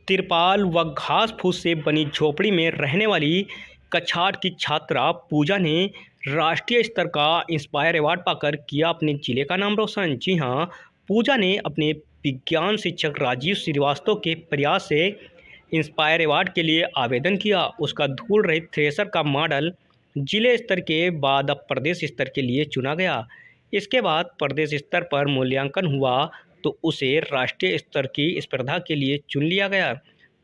तिरपाल व घास फूस से बनी झोपड़ी में रहने वाली कछार की छात्रा पूजा ने राष्ट्रीय स्तर का इंस्पायर अवार्ड पाकर किया अपने जिले का नाम रोशन। जी हाँ, पूजा ने अपने विज्ञान शिक्षक राजीव श्रीवास्तव के प्रयास से इंस्पायर अवार्ड के लिए आवेदन किया। उसका धूल रहित थ्रेसर का मॉडल जिले स्तर के बाद अब प्रदेश स्तर के लिए चुना गया। इसके बाद प्रदेश स्तर पर मूल्यांकन हुआ तो उसे राष्ट्रीय स्तर की स्पर्धा के लिए चुन लिया गया।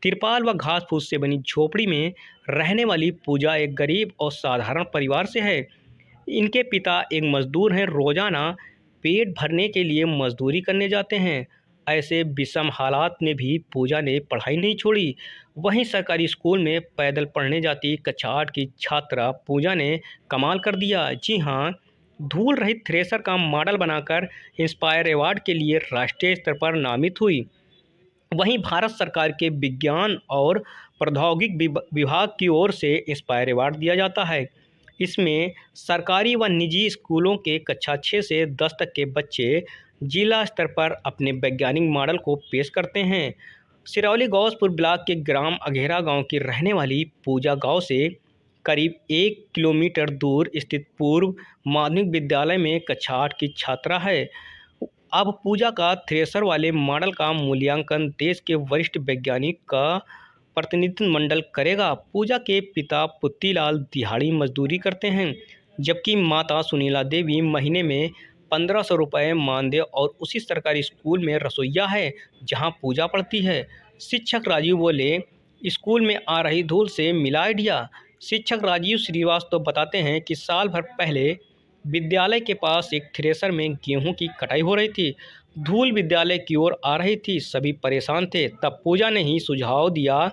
तिरपाल व घास फूस से बनी झोपड़ी में रहने वाली पूजा एक गरीब और साधारण परिवार से है। इनके पिता एक मजदूर हैं, रोजाना पेट भरने के लिए मजदूरी करने जाते हैं। ऐसे विषम हालात में भी पूजा ने पढ़ाई नहीं छोड़ी। वहीं सरकारी स्कूल में पैदल पढ़ने जाती कछार की छात्रा पूजा ने कमाल कर दिया। जी हाँ, धूल रहित थ्रेसर का मॉडल बनाकर इंस्पायर अवार्ड के लिए राष्ट्रीय स्तर पर नामित हुई। वहीं भारत सरकार के विज्ञान और प्रौद्योगिकी विभाग की ओर से इंस्पायर अवार्ड दिया जाता है। इसमें सरकारी व निजी स्कूलों के कक्षा 6 से 10 तक के बच्चे जिला स्तर पर अपने वैज्ञानिक मॉडल को पेश करते हैं। सिरौली गौसपुर ब्लॉक के ग्राम अघेरा गांव की रहने वाली पूजा गांव से करीब 1 किलोमीटर दूर स्थित पूर्व माध्यमिक विद्यालय में कक्षा 8 की छात्रा है। अब पूजा का थ्रेसर वाले मॉडल का मूल्यांकन देश के वरिष्ठ वैज्ञानिक का प्रतिनिधिमंडल करेगा। पूजा के पिता पुत्तीलाल दिहाड़ी मजदूरी करते हैं, जबकि माता सुनीला देवी महीने में 1500 रुपये मानदेय और उसी सरकारी स्कूल में रसोइया है जहां पूजा पढ़ती है। शिक्षक राजीव बोले, स्कूल में आ रही धूल से मिला आइडिया। शिक्षक राजीव श्रीवास्तव बताते हैं कि साल भर पहले विद्यालय के पास एक थ्रेसर में गेहूं की कटाई हो रही थी। धूल विद्यालय की ओर आ रही थी, सभी परेशान थे। तब पूजा ने ही सुझाव दिया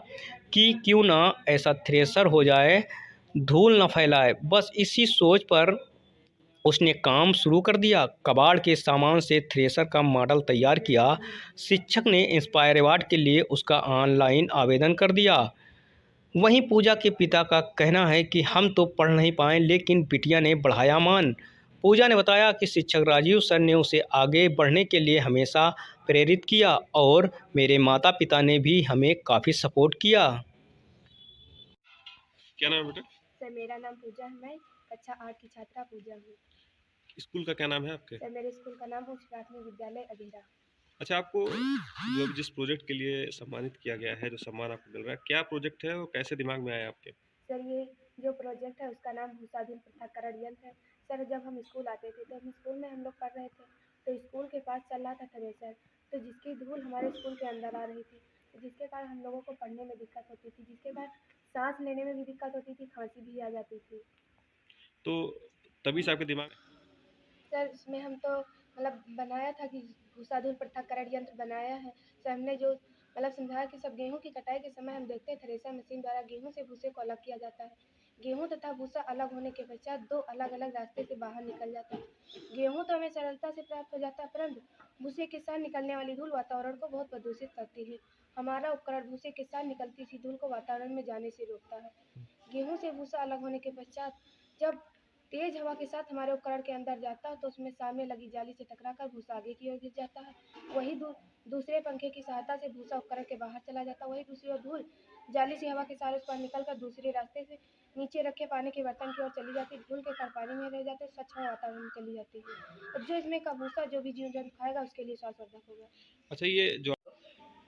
कि क्यों ना ऐसा थ्रेसर हो जाए, धूल न फैलाए। बस इसी सोच पर उसने काम शुरू कर दिया। कबाड़ के सामान से थ्रेसर का मॉडल तैयार किया। शिक्षक ने इंस्पायर अवार्ड के लिए उसका ऑनलाइन आवेदन कर दिया। वहीं पूजा के पिता का कहना है कि हम तो पढ़ नहीं पाए, लेकिन बिटिया ने बढ़ाया मान। पूजा ने बताया कि शिक्षक राजीव सर ने उसे आगे बढ़ने के लिए हमेशा प्रेरित किया और मेरे माता पिता ने भी हमें काफ़ी सपोर्ट किया। क्या नाम है बेटा? सर मेरा नाम पूजा है, मैं कक्षा 8 की छात्रा पूजा हूँ। स्कूल का क्या नाम है आपके? सर मेरे स्कूल का नाम उच्च प्राथमिक विद्यालय अधीरा। अच्छा, आपको जो अभी जिस प्रोजेक्ट के लिए सम्मानित किया गया है, जो सम्मान आपको मिल रहा है, क्या प्रोजेक्ट है और कैसे दिमाग में आया आपके? सर ये जो प्रोजेक्ट है उसका नाम भूसाधीन पृथक्करण यंत्र है। सर जब हम स्कूल आते थे तो हम स्कूल में हम लोग पढ़ रहे थे, तो स्कूल के पास चल रहा था थ्रेसर, तो जिसकी धूल हमारे स्कूल के अंदर आ रही थी, तो जिसके कारण हम लोगों को पढ़ने में दिक्कत होती थी, जिसके कारण सांस लेने में भी दिक्कत होती थी, खांसी भी आ जाती थी। तो तभी से आपके दिमाग सर इसमें हम तो मतलब बनाया था कि भूसाधूल पृथक्करण यंत्र बनाया है। सर हमने जो मतलब समझाया कि सब गेहूँ की कटाई के समय हम देखते हैं थ्रेसर मशीन द्वारा गेहूँ से भूसे को अलग किया जाता है। गेहूँ तथा भूसा अलग होने के पश्चात 2 अलग-अलग रास्ते से बाहर निकल जाता है। गेहूँ तो हमें सरलता से प्राप्त हो जाता है, परंतु भूसे के साथ निकलने वाली धूल वातावरण को बहुत प्रदूषित करती है। हमारा उपकरण भूसे के साथ निकलती सी धूल को वातावरण में जाने से रोकता है। गेहूँ से भूसा अलग होने के पश्चात जब तेज हवा के साथ हमारे उपकरण के अंदर जाता है तो उसमें सामने लगी जाली से टकराकर भूसा आगे की ओर गिर जाता है। वही दूसरे पंखे की सहायता से भूसा उपकरण के बाहर चला जाता है। वही दूसरी ओर धूल जाली से हवा के सहारे उस पर निकलकर दूसरे रास्ते से नीचे रखे पानी के बर्तन की ओर चली जाती है। धूल के कण पानी में रह जाते हैं, स्वच्छ हवा वातावरण में चली जाती है। अब जो इसमें का भूसा जो भी जीव जंतु खाएगा उसके लिए स्वास्थ्यवर्धक होगा। अच्छा, ये जो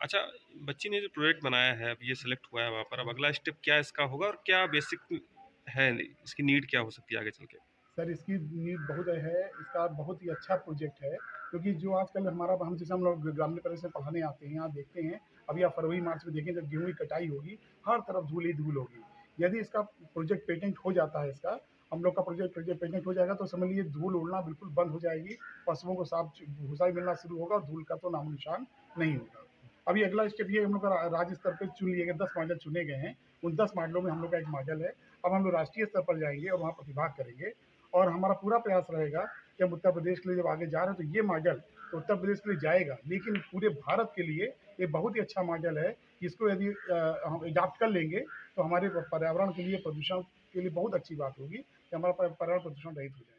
अच्छा बच्ची ने जो प्रोजेक्ट बनाया है, अब ये सिलेक्ट हुआ है वहाँ पर, अब अगला स्टेप क्या इसका होगा और क्या बेसिक है, इसकी नीड क्या हो सकती है आगे चल के? सर इसकी नीड बहुत है, इसका बहुत ही अच्छा प्रोजेक्ट है, क्योंकि जो आजकल हमारा हम जैसे हम लोग ग्रामीण परिवेश में पढ़ाने आते हैं, यहाँ देखते हैं, अभी आप फरवरी मार्च में देखें जब गेहूँ की कटाई होगी, हर तरफ धूल ही धूल होगी। यदि इसका प्रोजेक्ट पेटेंट हो जाता है, इसका हम लोग का प्रोजेक्ट पेटेंट हो जाएगा तो समझ लीजिए धूल उड़ना बिल्कुल बंद हो जाएगी, पशुओं को साफ भूसा भी मिलना शुरू होगा और धूल का तो नामो निशान नहीं होगा। अभी अगला स्टेप ये हम लोग का राज्य स्तर पर चुन लिए गए 10 मॉडल चुने गए हैं, उन 10 मॉडलों में हम लोग का एक मॉडल है। अब हम लोग राष्ट्रीय स्तर पर जाएंगे और वहाँ प्रतिभाग करेंगे, और हमारा पूरा प्रयास रहेगा कि हम उत्तर प्रदेश के लिए जब आगे जा रहे हैं तो ये मॉडल तो उत्तर प्रदेश के लिए जाएगा, लेकिन पूरे भारत के लिए ये बहुत ही अच्छा मॉडल है। इसको यदि हम अडॉप्ट कर लेंगे तो हमारे पर्यावरण के लिए, प्रदूषण के लिए बहुत अच्छी बात होगी कि हमारा पर्यावरण प्रदूषण रहित हो जाएगा।